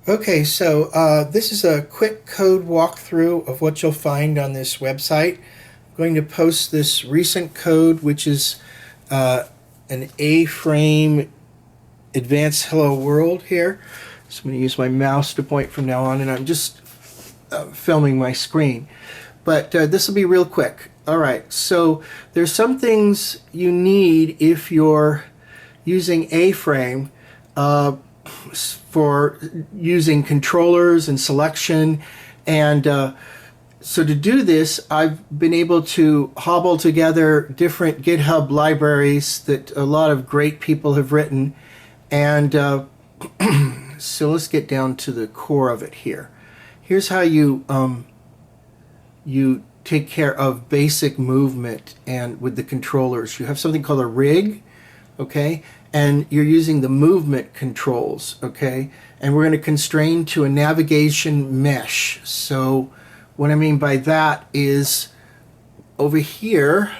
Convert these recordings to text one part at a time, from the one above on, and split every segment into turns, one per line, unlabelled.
Okay, so this is a quick code walkthrough of what you'll find on this website. I'm going to post this recent code, which is an A-frame advanced hello world here. So I'm going to use my mouse to point from now on, and I'm just filming my screen. But this will be real quick. All right, so there's some things you need if you're using A-frame for using controllers and selection. And so to do this, I've been able to hobble together different GitHub libraries that a lot of great people have written. And so let's get down to the core of it here. Here's how you take care of basic movement and with the controllers. You have something called a rig, okay? And you're using the movement controls, okay? And we're going to constrain to a navigation mesh. So what I mean by that is over here,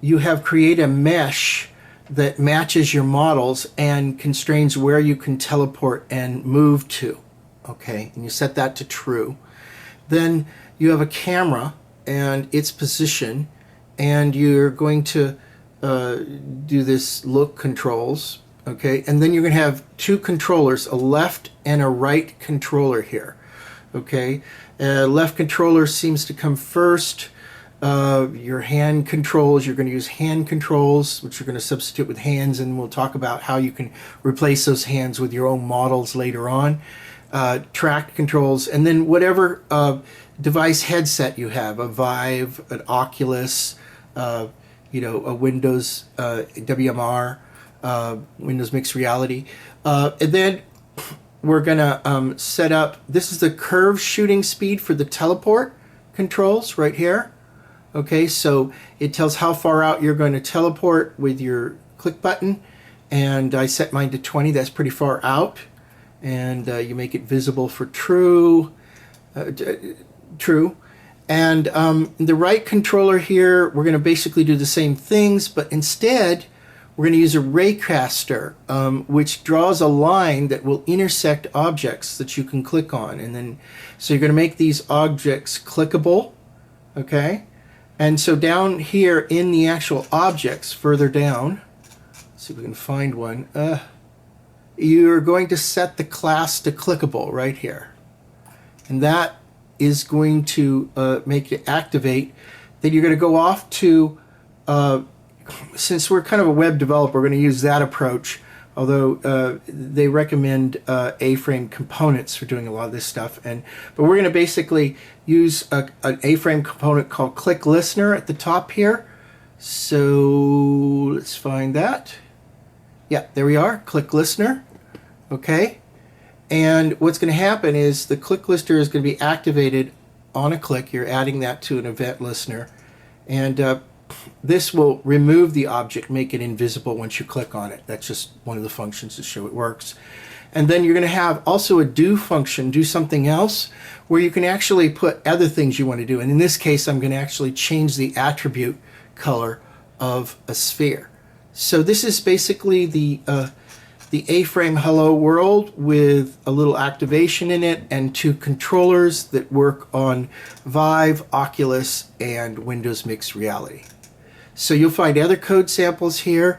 you have create a mesh that matches your models and constrains where you can teleport and move to, okay? And you set that to true. Then you have a camera and its position, and you're going to do this look controls, okay? And then you're going to have two controllers, a left and a right controller here, okay? Left controller seems to come first. Your hand controls, you're going to use hand controls, which you're going to substitute with hands, and we'll talk about how you can replace those hands with your own models later on. Track controls, and then whatever device headset you have, a Vive, an Oculus, a Windows WMR, Windows Mixed Reality. And then we're going to set up, this is the curve shooting speed for the teleport controls right here. Okay, so it tells how far out you're going to teleport with your click button. And I set mine to 20, that's pretty far out. And you make it visible for true. And the right controller here, we're going to basically do the same things, but instead we're going to use a raycaster, which draws a line that will intersect objects that you can click on. And then, so you're going to make these objects clickable, okay? And so down here in the actual objects, further down, let's see if we can find one. You're going to set the class to clickable right here. And that is going to make it activate. Then you're going to go off to, since we're kind of a web developer, we're going to use that approach, although they recommend A-frame components for doing a lot of this stuff. But we're going to basically use an A-frame component called click listener at the top here. So let's find that. Yeah, there we are, click listener, okay? And what's going to happen is the click listener is going to be activated on a click. You're adding that to an event listener. And this will remove the object, make it invisible once you click on it. That's just one of the functions to show it works. And then you're going to have also a do function, do something else, where you can actually put other things you want to do. And in this case, I'm going to actually change the attribute color of a sphere. So this is basically the A-frame hello world with a little activation in it and two controllers that work on Vive, Oculus, and Windows Mixed Reality. So you'll find other code samples here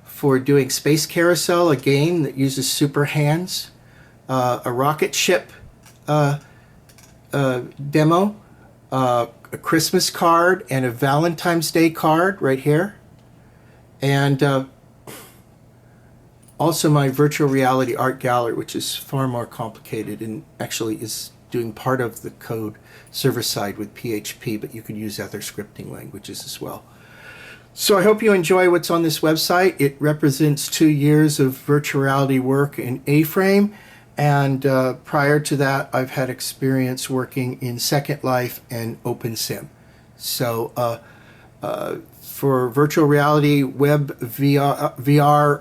for doing Space Carousel, a game that uses super hands, a rocket ship demo, a Christmas card, and a Valentine's Day card right here. And also my virtual reality art gallery, which is far more complicated and actually is doing part of the code server side with PHP, but you could use other scripting languages as well. So I hope you enjoy what's on this website. It represents 2 years of virtual reality work in A-frame, and prior to that I've had experience working in Second Life and OpenSim. So for virtual reality, WebVR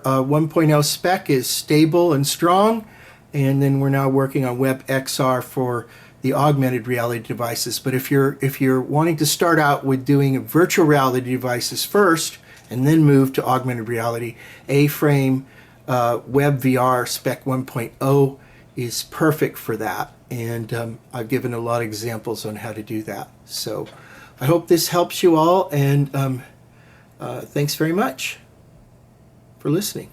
1.0 spec is stable and strong, and then we're now working on WebXR for the augmented reality devices. But if you're wanting to start out with doing virtual reality devices first and then move to augmented reality, A-frame WebVR spec 1.0 is perfect for that. And I've given a lot of examples on how to do that. So I hope this helps you all, and thanks very much for listening.